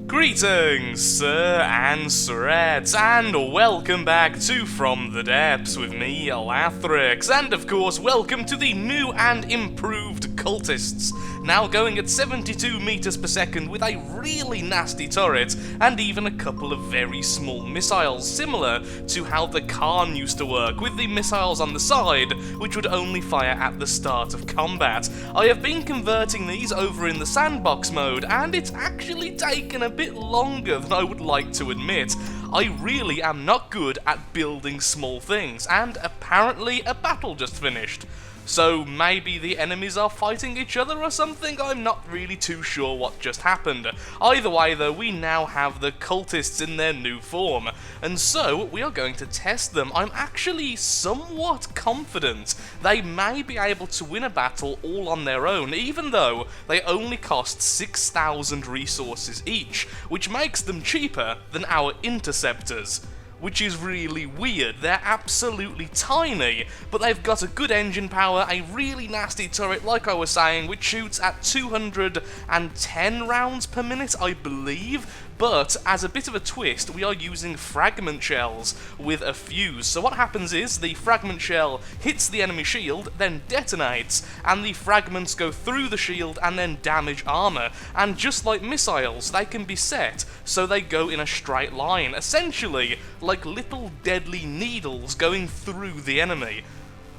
Greetings, sir and sirettes, and welcome back to From the Depths with me, Lathrix, and of course, welcome to the new and improved Cultists, now going at 72 meters per second with a really nasty turret, and even a couple of very small missiles, similar to how the Khorne used to work, with the missiles on the side, which would only fire at the start of combat. I have been converting these over in the sandbox mode, and it's actually taken a bit longer than I would like to admit. I really am not good at building small things, and apparently a battle just finished. So maybe the enemies are fighting each other or something? I'm not really too sure what just happened. Either way though, we now have the cultists in their new form, and so we are going to test them. I'm actually somewhat confident they may be able to win a battle all on their own, even though they only cost 6,000 resources each, which makes them cheaper than our interceptors. Which is really weird. They're absolutely tiny, but they've got a good engine power, a really nasty turret, like I was saying, which shoots at 210 rounds per minute, I believe. But, as a bit of a twist, we are using fragment shells with a fuse. So what happens is, the fragment shell hits the enemy shield, then detonates, and the fragments go through the shield and then damage armor. And just like missiles, they can be set so they go in a straight line, essentially like little deadly needles going through the enemy.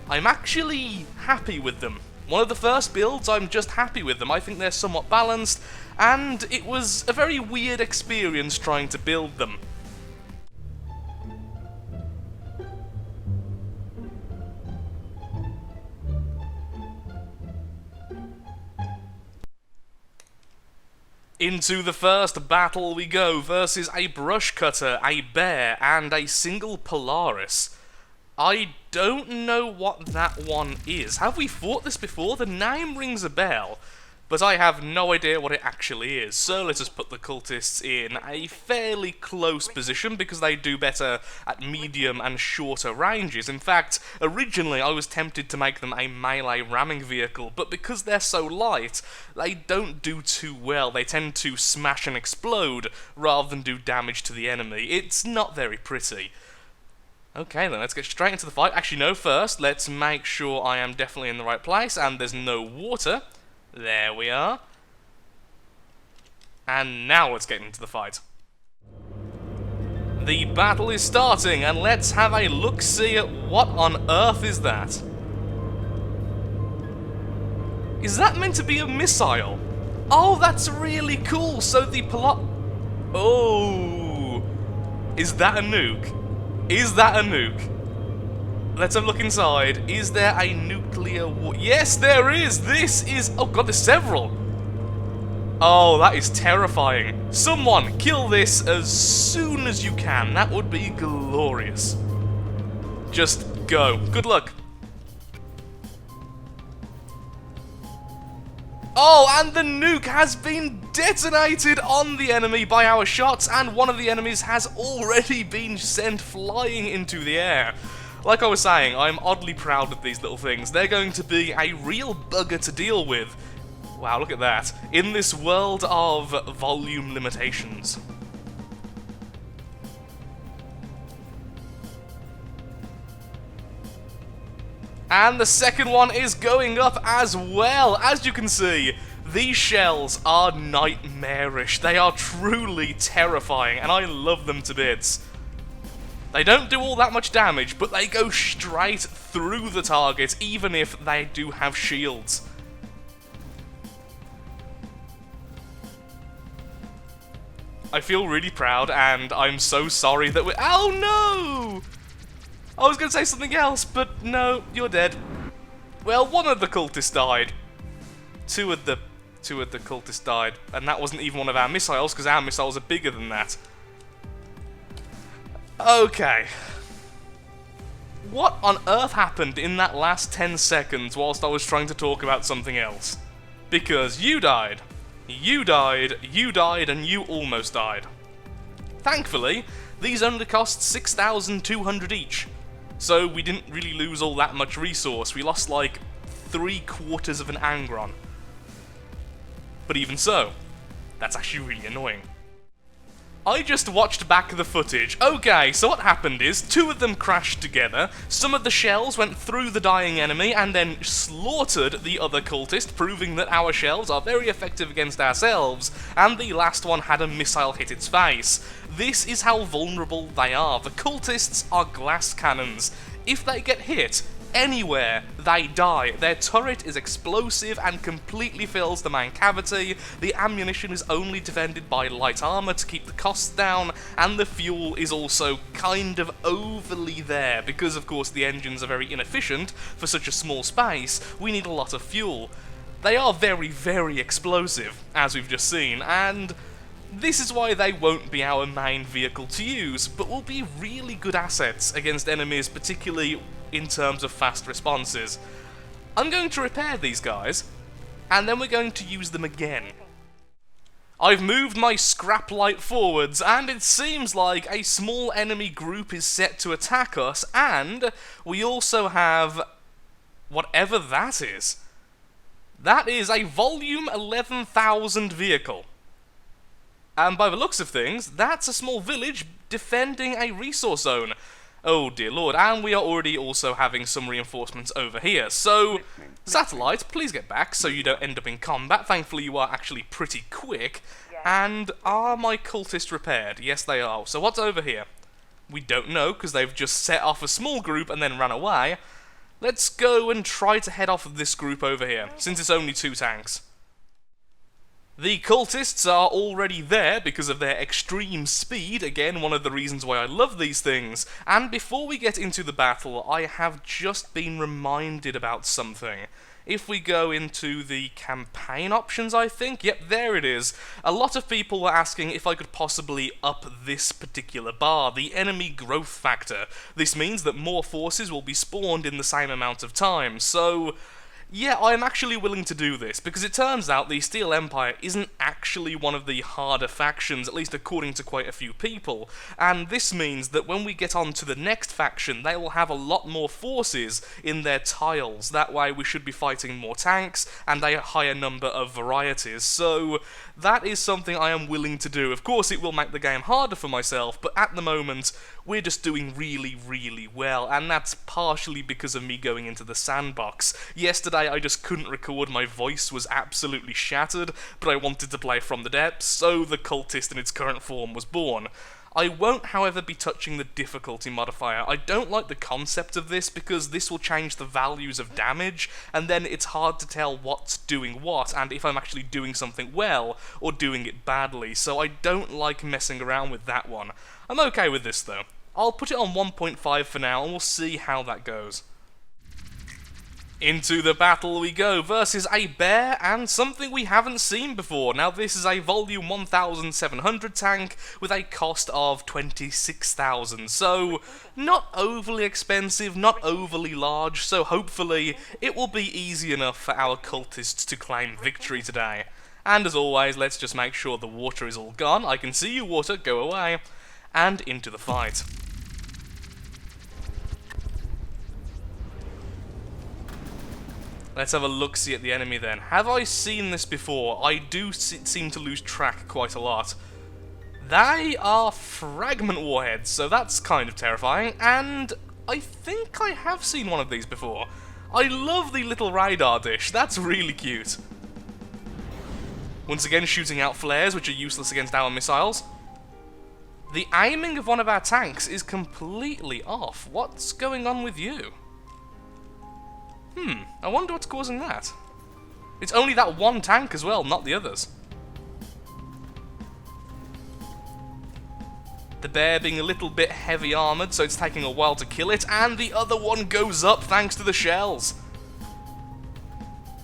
I'm actually happy with them. One of the first builds, I'm just happy with them. I think they're somewhat balanced, and it was a very weird experience trying to build them. Into the first battle we go versus a brush cutter, a bear, and a single Polaris. I don't know what that one is. Have we fought this before? The name rings a bell, but I have no idea what it actually is. So let us put the cultists in a fairly close position because they do better at medium and shorter ranges. In fact, originally I was tempted to make them a melee ramming vehicle, but because they're so light, they don't do too well. They tend to smash and explode rather than do damage to the enemy. It's not very pretty. Okay then, let's get straight into the fight. Actually no, first, let's make sure I am definitely in the right place and there's no water. There we are. And now let's get into the fight. The battle is starting, and let's have a look-see at what on earth is that. Is that meant to be a missile? Oh, that's really cool. So the Oh, is that a nuke? Is that a nuke? Let's have a look inside. Is there a nuclear war? Yes, there is! This is... Oh god, there's several! Oh, that is terrifying. Someone, kill this as soon as you can. That would be glorious. Just go. Good luck. Oh, and the nuke has been detonated on the enemy by our shots, and one of the enemies has already been sent flying into the air. Like I was saying, I'm oddly proud of these little things. They're going to be a real bugger to deal with. Wow, look at that. In this world of volume limitations. And the second one is going up as well. As you can see, these shells are nightmarish. They are truly terrifying, and I love them to bits. They don't do all that much damage, but they go straight through the target, even if they do have shields. I feel really proud, and I'm so sorry that we're... Oh no! I was going to say something else, but no, you're dead. Well, one of the cultists died. Two of the cultists died, and that wasn't even one of our missiles, because our missiles are bigger than that. Okay. What on earth happened in that last 10 seconds whilst I was trying to talk about something else? Because you died, you died, you died, and you almost died. Thankfully, these only cost 6,200 each. So we didn't really lose all that much resource. We lost like 3/4 of an angron. But even so, that's actually really annoying. I just watched back the footage. Okay, so what happened is, two of them crashed together, some of the shells went through the dying enemy and then slaughtered the other cultist, proving that our shells are very effective against ourselves, and the last one had a missile hit its face. This is how vulnerable they are. The cultists are glass cannons. If they get hit anywhere, they die. Their turret is explosive and completely fills the main cavity, the ammunition is only defended by light armor to keep the costs down, and the fuel is also kind of overly there, because of course the engines are very inefficient for such a small space. We need a lot of fuel. They are very, very explosive, as we've just seen, and this is why they won't be our main vehicle to use, but will be really good assets against enemies, particularly in terms of fast responses. I'm going to repair these guys, and then we're going to use them again. I've moved my scrap light forwards, and it seems like a small enemy group is set to attack us, and we also have whatever that is. That is a Volume 11,000 vehicle. And by the looks of things, that's a small village defending a resource zone. Oh dear lord, and we are already also having some reinforcements over here. So, Satellite, please get back so you don't end up in combat. Thankfully you are actually pretty quick. And are my cultists repaired? Yes they are. So what's over here? We don't know, because they've just set off a small group and then ran away. Let's go and try to head off this group over here, since it's only 2 tanks. The cultists are already there because of their extreme speed, again one of the reasons why I love these things, and before we get into the battle I have just been reminded about something. If we go into the campaign options, I think, yep, there it is. A lot of people were asking if I could possibly up this particular bar, the enemy growth factor. This means that more forces will be spawned in the same amount of time, so yeah, I'm actually willing to do this, because it turns out the Steel Empire isn't actually one of the harder factions, at least according to quite a few people, and this means that when we get on to the next faction, they will have a lot more forces in their tiles. That way we should be fighting more tanks, and a higher number of varieties, so that is something I am willing to do. Of course it will make the game harder for myself, but at the moment, we're just doing really, really well, and that's partially because of me going into the sandbox. Yesterday I just couldn't record, my voice was absolutely shattered, but I wanted to play From the Depths, so the Cultist in its current form was born. I won't, however, be touching the difficulty modifier. I don't like the concept of this, because this will change the values of damage, and then it's hard to tell what's doing what, and if I'm actually doing something well, or doing it badly, so I don't like messing around with that one. I'm okay with this, though. I'll put it on 1.5 for now, and we'll see how that goes. Into the battle we go, versus a bear and something we haven't seen before. Now this is a Volume 1700 tank with a cost of 26,000, so not overly expensive, not overly large, so hopefully it will be easy enough for our cultists to claim victory today. And as always, let's just make sure the water is all gone. I can see you, water, go away. And into the fight. Let's have a look-see at the enemy then. Have I seen this before? I do seem to lose track quite a lot. They are fragment warheads, so that's kind of terrifying, and I think I have seen one of these before. I love the little radar dish, that's really cute. Once again shooting out flares, which are useless against our missiles. The aiming of one of our tanks is completely off. What's going on with you? I wonder what's causing that. It's only that one tank as well, not the others. The bear being a little bit heavy armoured, so it's taking a while to kill it, and the other one goes up thanks to the shells.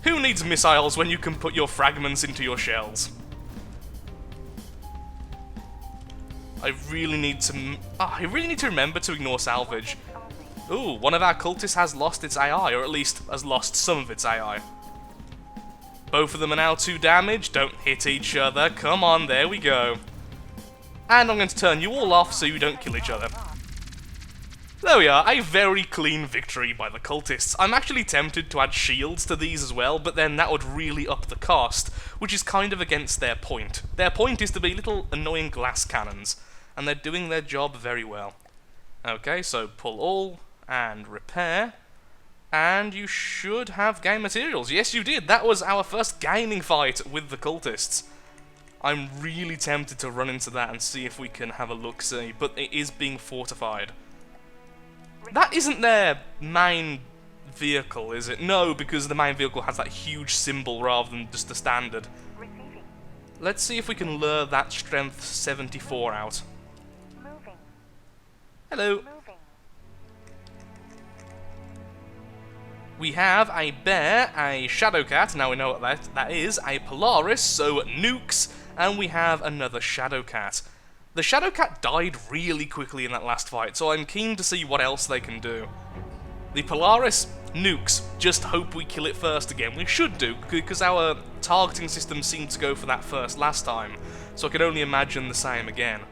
Who needs missiles when you can put your fragments into your shells? I really need to remember to ignore salvage. Ooh, one of our cultists has lost its AI, or at least has lost some of its AI. Both of them are now 2 damage, don't hit each other, come on, there we go. And I'm going to turn you all off so you don't kill each other. There we are, a very clean victory by the cultists. I'm actually tempted to add shields to these as well, but then that would really up the cost, which is kind of against their point. Their point is to be little annoying glass cannons, and they're doing their job very well. Okay, so pull all, and repair, and you should have gain materials. Yes, you did! That was our first gaining fight with the cultists. I'm really tempted to run into that and see if we can have a look-see, but it is being fortified. That isn't their main vehicle, is it? No, because the main vehicle has that huge symbol rather than just the standard. Let's see if we can lure that strength 74 out. Hello. We have a bear, a shadow cat, now we know what that is, a Polaris, so nukes, and we have another shadow cat. The shadow cat died really quickly in that last fight, so I'm keen to see what else they can do. The Polaris, nukes, just hope we kill it first again. We should do, because our targeting system seemed to go for that first last time, so I can only imagine the same again.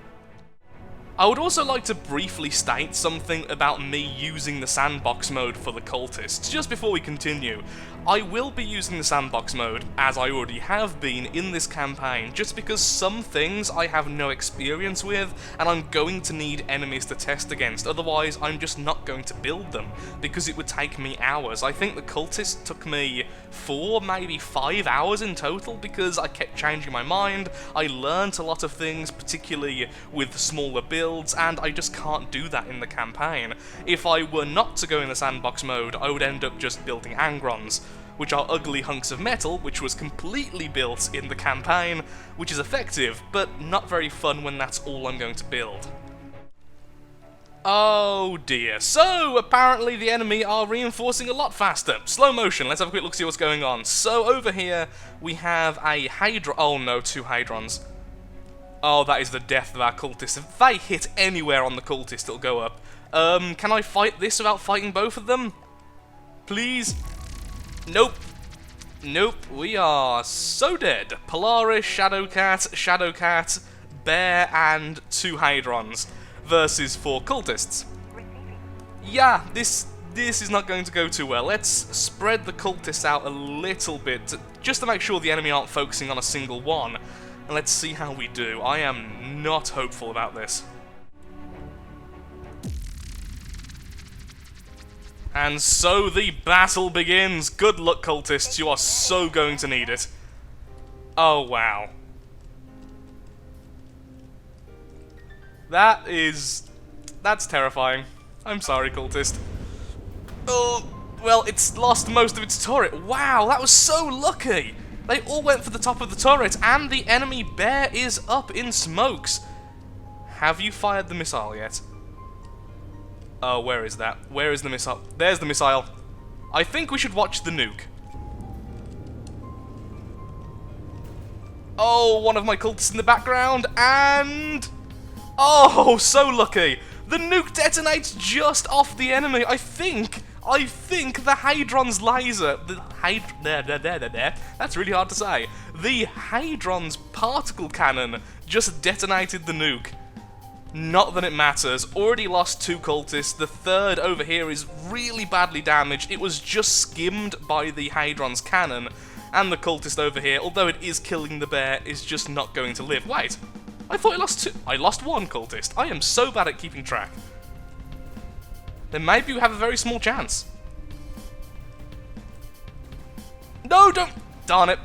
I would also like to briefly state something about me using the sandbox mode for the cultists, just before we continue. I will be using the sandbox mode, as I already have been in this campaign, just because some things I have no experience with, and I'm going to need enemies to test against, otherwise I'm just not going to build them, because it would take me hours. I think the cultist took me 4, maybe 5 hours in total, because I kept changing my mind, I learnt a lot of things, particularly with smaller builds, and I just can't do that in the campaign. If I were not to go in the sandbox mode, I would end up just building angrons, which are ugly hunks of metal, which was completely built in the campaign, which is effective, but not very fun when that's all I'm going to build. Oh dear, so apparently the enemy are reinforcing a lot faster. Slow motion, let's have a quick look see what's going on. So over here, we have a Hadron, oh no, 2 Hadrons. Oh, that is the death of our cultists. If they hit anywhere on the cultist, it'll go up. Can I fight this without fighting both of them? Please? Nope. Nope, we are so dead. Polaris, Shadowcat, Bear, and 2 Hadrons versus 4 cultists. Yeah, this is not going to go too well. Let's spread the cultists out a little bit, just to make sure the enemy aren't focusing on a single one. And let's see how we do. I am not hopeful about this. And so the battle begins. Good luck, cultists. You are so going to need it. Oh, wow. That's terrifying. I'm sorry, cultist. Oh, well, it's lost most of its turret. Wow, that was so lucky. They all went for the top of the turret, and the enemy bear is up in smokes. Have you fired the missile yet? Oh, where is that? Where is the missile? There's the missile. I think we should watch the nuke. Oh, one of my cultists in the background, and... oh, so lucky. The nuke detonates just off the enemy. I think the Hadron's laser... That's really hard to say. The Hadron's particle cannon just detonated the nuke. Not that it matters, already lost 2 cultists, the third over here is really badly damaged, it was just skimmed by the Hadron's cannon, and the cultist over here, although it is killing the bear, is just not going to live. Wait, I thought I lost 2, I lost 1 cultist, I am so bad at keeping track. Then maybe we have a very small chance. No, don't, darn it.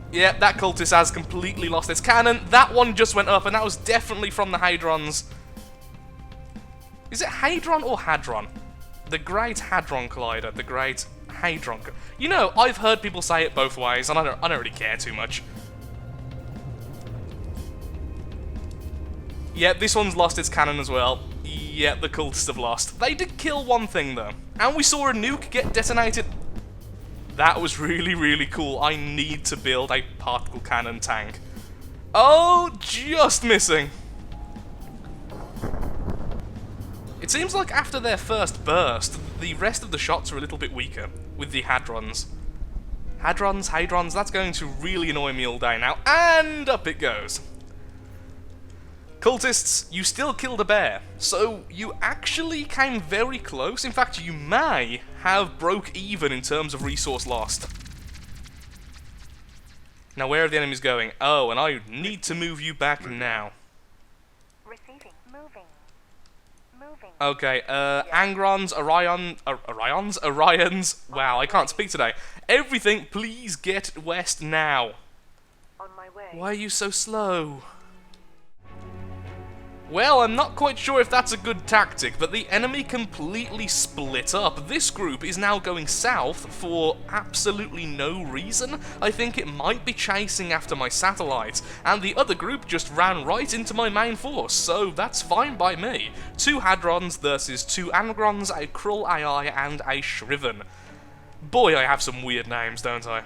Yeah, that cultist has completely lost its cannon. That one just went up, and that was definitely from the Hadrons. Is it Hadron or Hadron? The Great Hadron Collider. The Great Hadron... You know, I've heard people say it both ways, and I don't really care too much. Yeah, this one's lost its cannon as well. Yeah, the cultists have lost. They did kill one thing, though. And we saw a nuke get detonated... That was really, really cool. I need to build a particle cannon tank. Oh, just missing. It seems like after their first burst, the rest of the shots are a little bit weaker with the Hadrons. Hadrons, that's going to really annoy me all day now. And up it goes. Cultists, you still killed a bear, so you actually came very close. In fact, you may have broke even in terms of resource lost. Now, where are the enemies going? Oh, and I need to move you back now. Receiving. Moving. Okay, Angrons, Orions. Wow, I can't speak today. Everything, please get west now. On my way. Why are you so slow? Well, I'm not quite sure if that's a good tactic, but the enemy completely split up. This group is now going south for absolutely no reason. I think it might be chasing after my satellite, and the other group just ran right into my main force, so that's fine by me. 2 Hadrons versus 2 Angrons, a Krull AI, and a Shriven. Boy, I have some weird names, don't I?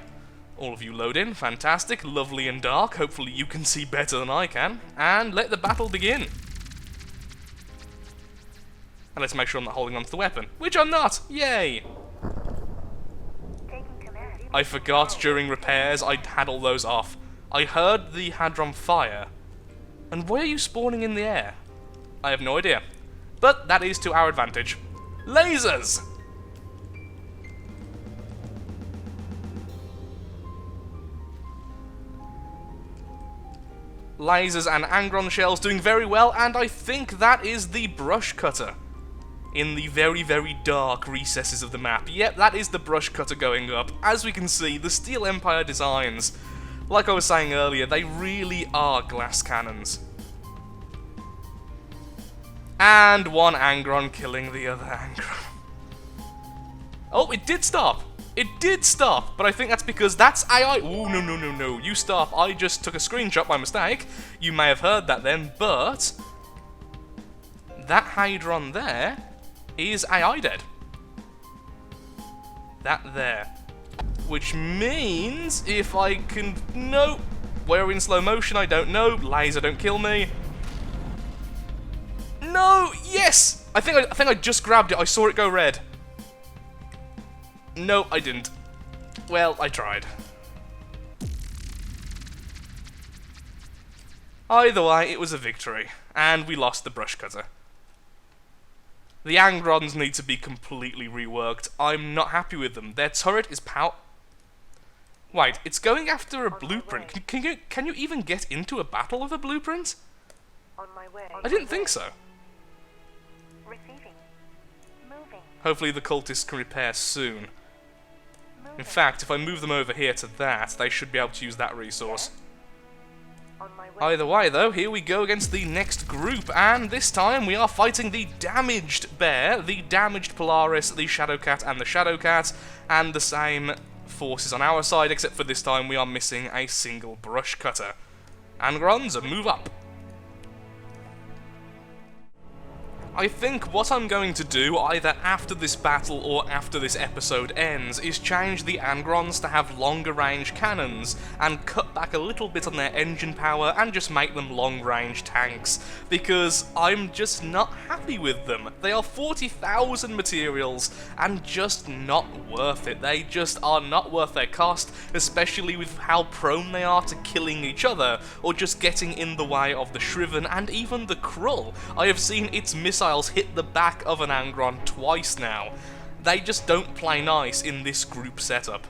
All of you load in, fantastic, lovely and dark, hopefully you can see better than I can, and let the battle begin. And let's make sure I'm not holding on to the weapon, which I'm not! Yay! Taking command. I forgot during repairs I had all those off. I heard the Hadron fire. And why are you spawning in the air? I have no idea. But that is to our advantage. Lasers! Lasers and angron shells doing very well, and I think that is the brush cutter. In the very, very dark recesses of the map. Yep, that is the brush cutter going up. As we can see, the Steel Empire designs, like I was saying earlier, they really are glass cannons. And one angron killing the other angron. Oh, it did stop! It did stop! But I think that's because that's AI. Ooh, no. You stop. I just took a screenshot by mistake. You may have heard that then, but that Hadron there is AI dead. That there. Which means if I can... No! Where are we in slow motion? I don't know. Laser, don't kill me. No! Yes! I think I just grabbed it. I saw it go red. No, I didn't. Well, I tried. Either way, it was a victory. And we lost the brush cutter. The Angrons need to be completely reworked. I'm not happy with them. Their turret is Wait, it's going after a blueprint. Can you even get into a battle with a blueprint? On my way. I didn't think so. Receiving. Moving. Hopefully the cultists can repair soon. In fact, if I move them over here to that, they should be able to use that resource. On my way. Either way, though, here we go against the next group, and this time we are fighting the damaged bear, the damaged Polaris, the Shadowcat, and the Shadowcat, and the same forces on our side, except for this time we are missing a single brush cutter. Angrons, move up. I think what I'm going to do, either after this battle or after this episode ends, is change the Angrons to have longer range cannons, and cut back a little bit on their engine power, and just make them long range tanks, because I'm just not happy with them. They are 40,000 materials, and just not worth it. They just are not worth their cost, especially with how prone they are to killing each other, or just getting in the way of the Shriven, and even the Krull. I have seen its missiles hit the back of an angron twice now. They just don't play nice in this group setup.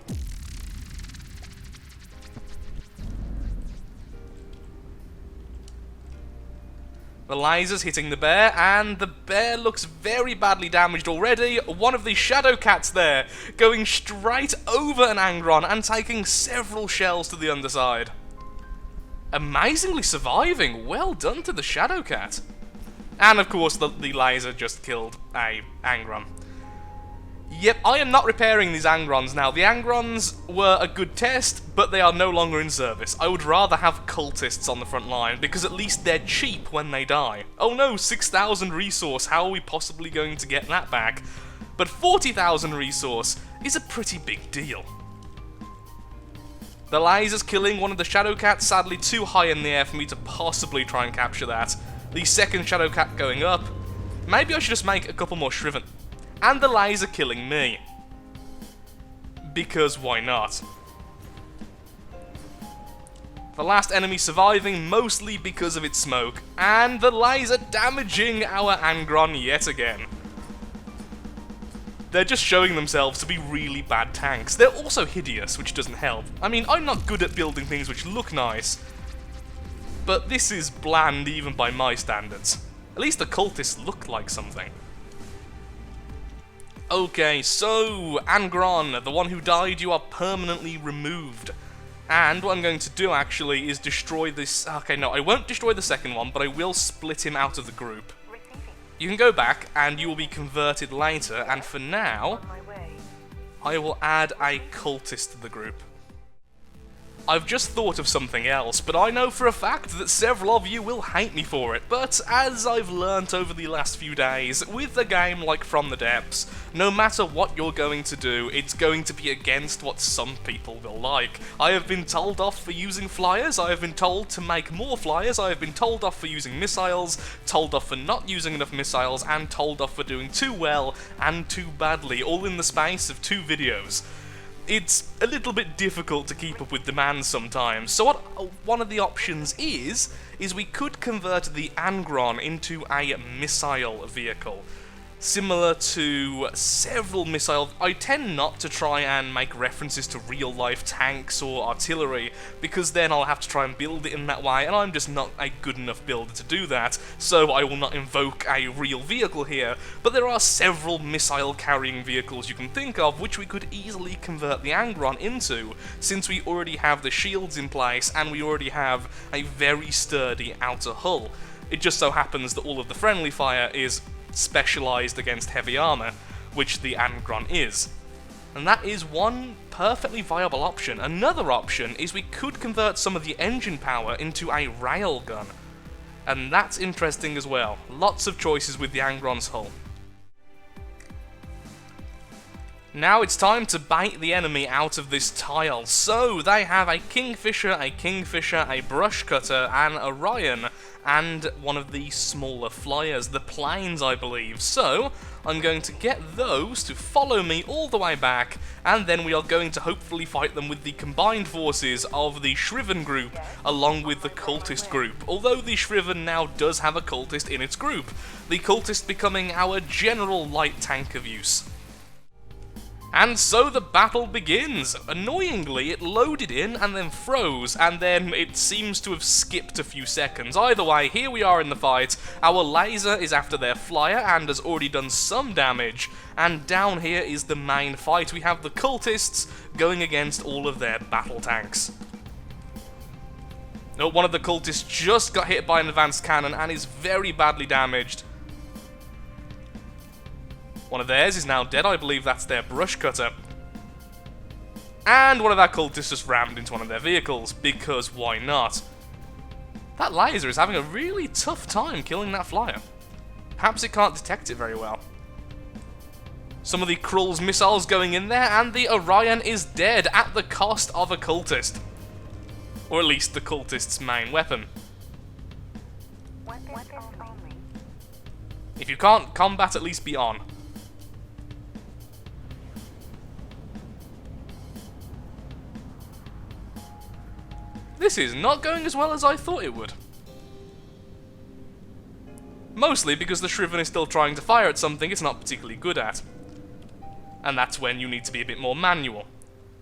The laser's hitting the bear, and the bear looks very badly damaged already. One of the Shadowcats there, going straight over an angron and taking several shells to the underside. Amazingly surviving. Well done to the Shadowcat. And of course the laser just killed a angron. Yep, I am not repairing these angrons now. The angrons were a good test, but they are no longer in service. I would rather have cultists on the front line, because at least they're cheap when they die. Oh no, 6,000 resource, how are we possibly going to get that back? But 40,000 resource is a pretty big deal. The laser's killing one of the Shadowcats, sadly too high in the air for me to possibly try and capture that. The second Shadowcat going up. Maybe I should just make a couple more Shriven. And the laser killing me. Because why not? The last enemy surviving mostly because of its smoke, and the laser damaging our angron yet again. They're just showing themselves to be really bad tanks. They're also hideous, which doesn't help. I mean, I'm not good at building things which look nice, but this is bland even by my standards. At least the cultists look like something. Okay, so, angron, the one who died, you are permanently removed. And what I'm going to do, actually, is destroy this... Okay, no, I won't destroy the second one, but I will split him out of the group. You can go back, and you will be converted later, and for now, On my way. I will add a cultist to the group. I've just thought of something else, but I know for a fact that several of you will hate me for it, but as I've learnt over the last few days, with a game like From the Depths, no matter what you're going to do, it's going to be against what some people will like. I have been told off for using flyers, I have been told to make more flyers, I have been told off for using missiles, told off for not using enough missiles, and told off for doing too well and too badly, all in the space of 2 videos. It's a little bit difficult to keep up with demands sometimes, so what one of the options is we could convert the angron into a missile vehicle. Similar to several missiles, I tend not to try and make references to real-life tanks or artillery, because then I'll have to try and build it in that way, and I'm just not a good enough builder to do that, so I will not invoke a real vehicle here, but there are several missile-carrying vehicles you can think of which we could easily convert the angron into, since we already have the shields in place, and we already have a very sturdy outer hull. It just so happens that all of the friendly fire is specialised against heavy armour, which the angron is. And that is one perfectly viable option. Another option is we could convert some of the engine power into a railgun. And that's interesting as well. Lots of choices with the angron's hull. Now it's time to bait the enemy out of this tile. So they have a kingfisher, a brush cutter, an Orion, and one of the smaller flyers, the planes, I believe. So I'm going to get those to follow me all the way back, and then we are going to hopefully fight them with the combined forces of the Shriven group along with the cultist group, although the Shriven now does have a cultist in its group, the cultist becoming our general light tank of use. And so the battle begins. Annoyingly, it loaded in and then froze, and then it seems to have skipped a few seconds. Either way, here we are in the fight. Our laser is after their flyer and has already done some damage, and down here is the main fight. We have the cultists going against all of their battle tanks. Oh, one of the cultists just got hit by an advanced cannon and is very badly damaged. One of theirs is now dead, I believe that's their brush cutter. And one of our cultists just rammed into one of their vehicles, because why not? That laser is having a really tough time killing that flyer. Perhaps it can't detect it very well. Some of the Krull's missiles going in there, and the Orion is dead at the cost of a cultist. Or at least the cultist's main weapon. Weapons only. If you can't combat, at least be on. This is not going as well as I thought it would. Mostly because the Shriven is still trying to fire at something it's not particularly good at. And that's when you need to be a bit more manual.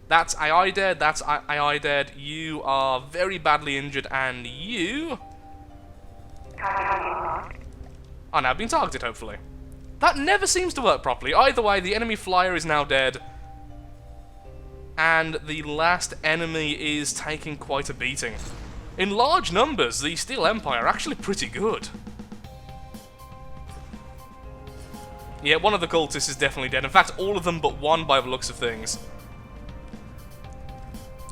That's AI dead, that's AI dead, you are very badly injured, and you are now being targeted, hopefully. That never seems to work properly. Either way, the enemy flyer is now dead. And the last enemy is taking quite a beating. In large numbers, the Steel Empire are actually pretty good. Yeah, one of the cultists is definitely dead. In fact, all of them but one by the looks of things.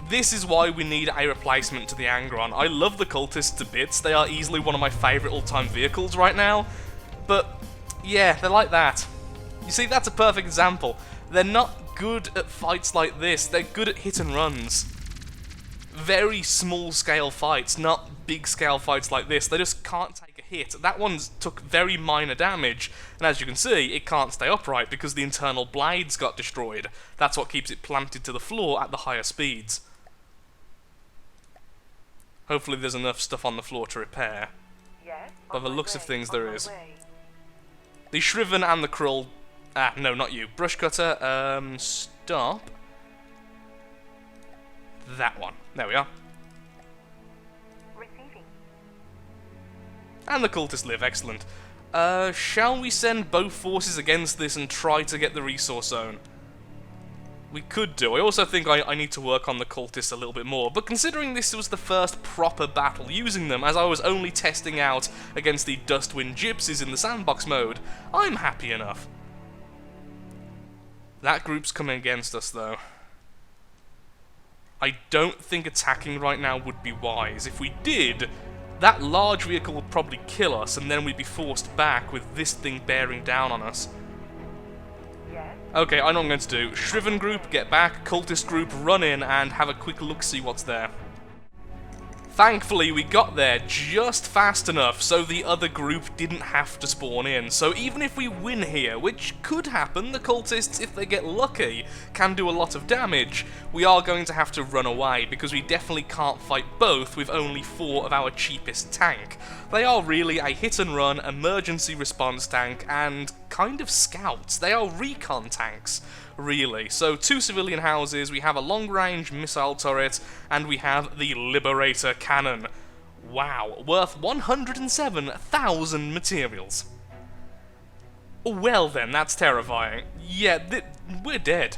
This is why we need a replacement to the angron. I love the cultists to bits. They are easily one of my favourite all-time vehicles right now. But, yeah, they're like that. You see, that's a perfect example. They're not good at fights like this, they're good at hit and runs. Very small scale fights, not big scale fights like this. They just can't take a hit. That one took very minor damage, and as you can see, it can't stay upright because the internal blades got destroyed. That's what keeps it planted to the floor at the higher speeds. Hopefully there's enough stuff on the floor to repair. Yes. By the looks of things, there is. Way. The Shriven and the Krull... Ah, no, not you. Brush cutter, stop. That one. There we are. Receiving. And the cultists live, excellent. Shall we send both forces against this and try to get the resource zone? We could do. I also think I need to work on the cultists a little bit more, but considering this was the first proper battle using them, as I was only testing out against the Dustwind Gypsies in the sandbox mode, I'm happy enough. That group's coming against us, though. I don't think attacking right now would be wise. If we did, that large vehicle would probably kill us, and then we'd be forced back with this thing bearing down on us. Yes. Okay, I know what I'm going to do. Shriven group, get back. Cultist group, run in and have a quick look, see what's there. Thankfully, we got there just fast enough so the other group didn't have to spawn in. So even if we win here, which could happen, the cultists, if they get lucky, can do a lot of damage, we are going to have to run away because we definitely can't fight both with only 4 of our cheapest tank. They are really a hit-and-run, emergency response tank, and kind of scouts. They are recon tanks, really. So 2 civilian houses, we have a long-range missile turret, and we have the Liberator cannon. Wow, worth 107,000 materials. Well then, that's terrifying. Yeah, we're dead.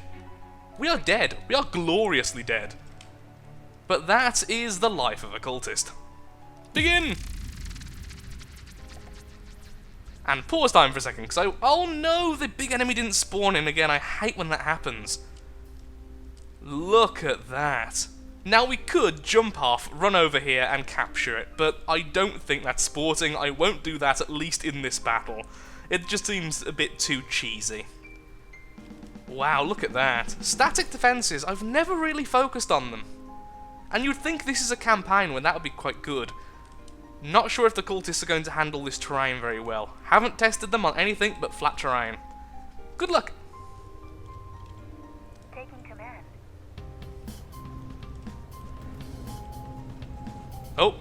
We are dead. We are gloriously dead. But that is the life of a cultist. Begin! And pause time for a second, because oh no, the big enemy didn't spawn in again. I hate when that happens. Look at that. Now we could jump off, run over here, and capture it, but I don't think that's sporting. I won't do that, at least in this battle. It just seems a bit too cheesy. Wow, look at that. Static defenses, I've never really focused on them. And you'd think this is a campaign when that would be quite good. Not sure if the cultists are going to handle this terrain very well. Haven't tested them on anything but flat terrain. Good luck. Taking command. Oh,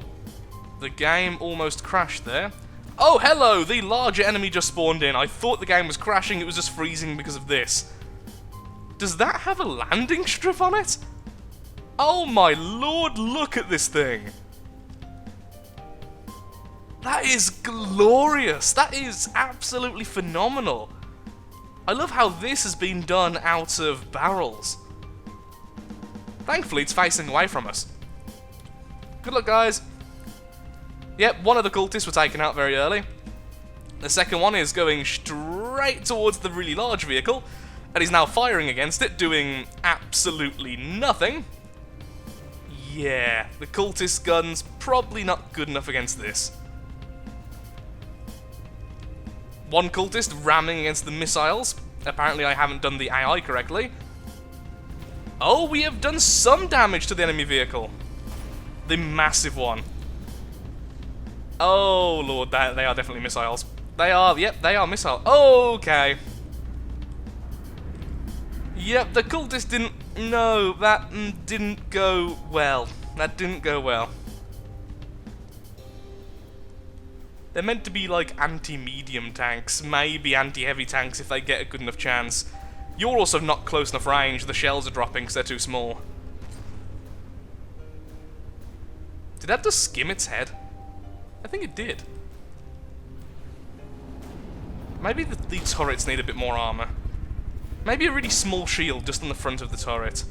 the game almost crashed there. Oh, hello! The larger enemy just spawned in. I thought the game was crashing, it was just freezing because of this. Does that have a landing strip on it? Oh my lord, look at this thing! That is glorious! That is absolutely phenomenal! I love how this has been done out of barrels. Thankfully, it's facing away from us. Good luck, guys! Yep, one of the cultists were taken out very early. The second one is going straight towards the really large vehicle, and he's now firing against it, doing absolutely nothing. Yeah, the cultist gun's probably not good enough against this. One cultist ramming against the missiles. Apparently I haven't done the AI correctly. Oh, we have done some damage to the enemy vehicle. The massive one. Oh lord, they are definitely missiles. They are, yep, they are missiles. Okay. Yep, the cultist didn't, no, that didn't go well. That didn't go well. They're meant to be like anti-medium tanks, maybe anti-heavy tanks if they get a good enough chance. You're also not close enough range, the shells are dropping because they're too small. Did that just skim its head? I think it did. Maybe the turrets need a bit more armor. Maybe a really small shield just on the front of the turret.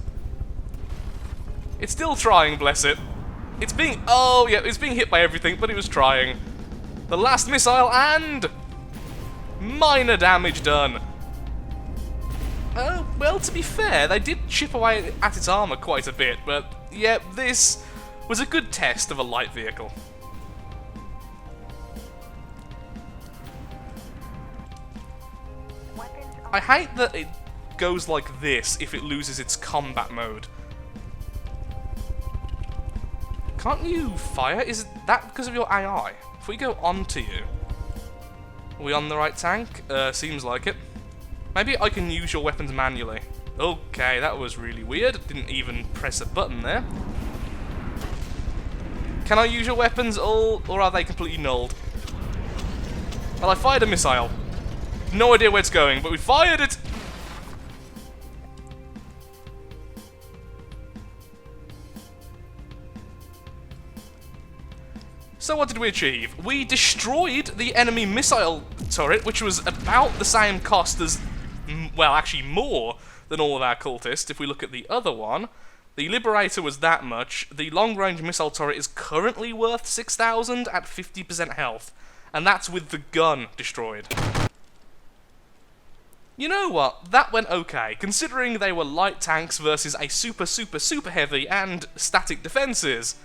It's still trying, bless it. It's being, oh yeah, it's being hit by everything, but it was trying. The last missile and minor damage done. Well, to be fair, they did chip away at its armor quite a bit, but yeah, this was a good test of a light vehicle. I hate that it goes like this if it loses its combat mode. Can't you fire? Is that because of your AI? If we go onto you, are we on the right tank? Seems like it. Maybe I can use your weapons manually. Okay, that was really weird. Didn't even press a button there. Can I use your weapons all, or are they completely nulled? Well, I fired a missile. No idea where it's going, but we fired it! So what did we achieve? We destroyed the enemy missile turret, which was about the same cost as, well, actually more than all of our cultists. If we look at the other one, the Liberator was that much. The long-range missile turret is currently worth 6,000 at 50% health, and that's with the gun destroyed. You know what? That went okay, considering they were light tanks versus a super heavy and static defenses.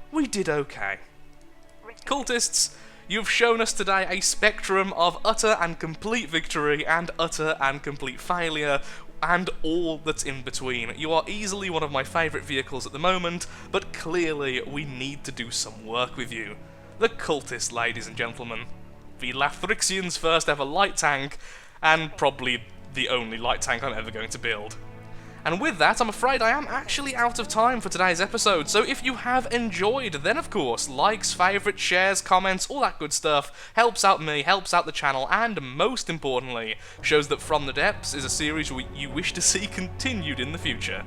We did okay. Cultists, you've shown us today a spectrum of utter and complete victory and utter and complete failure, and all that's in between. You are easily one of my favourite vehicles at the moment, but clearly we need to do some work with you. The Cultist, ladies and gentlemen. The Lathrixian's first ever light tank, and probably the only light tank I'm ever going to build. And with that, I'm afraid I am actually out of time for today's episode, so if you have enjoyed, then of course, likes, favourites, shares, comments, all that good stuff helps out me, helps out the channel, and most importantly, shows that From the Depths is a series you wish to see continued in the future.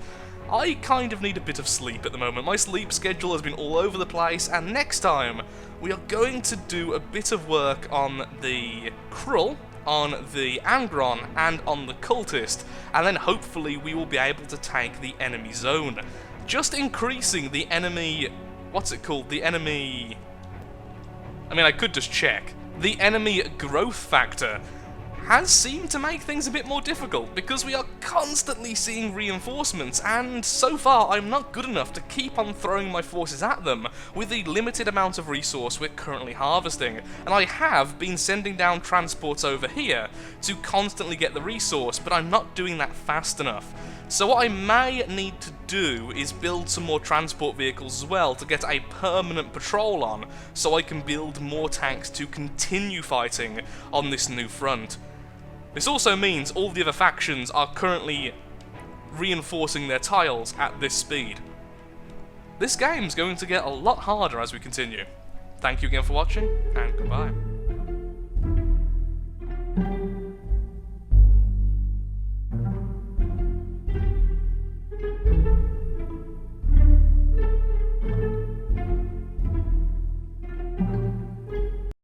I kind of need a bit of sleep at the moment. My sleep schedule has been all over the place, and next time, we are going to do a bit of work on the Krull, on the Angron, and on the Cultist, and then hopefully we will be able to take the enemy zone. Just increasing the enemy... what's it called? The enemy... I mean, I could just check. The enemy growth factor has seemed to make things a bit more difficult, because we are constantly seeing reinforcements, and so far I'm not good enough to keep on throwing my forces at them with the limited amount of resource we're currently harvesting, and I have been sending down transports over here to constantly get the resource, but I'm not doing that fast enough. So what I may need to do is build some more transport vehicles as well to get a permanent patrol on, so I can build more tanks to continue fighting on this new front. This also means all the other factions are currently reinforcing their tiles at this speed. This game's going to get a lot harder as we continue. Thank you again for watching, and goodbye.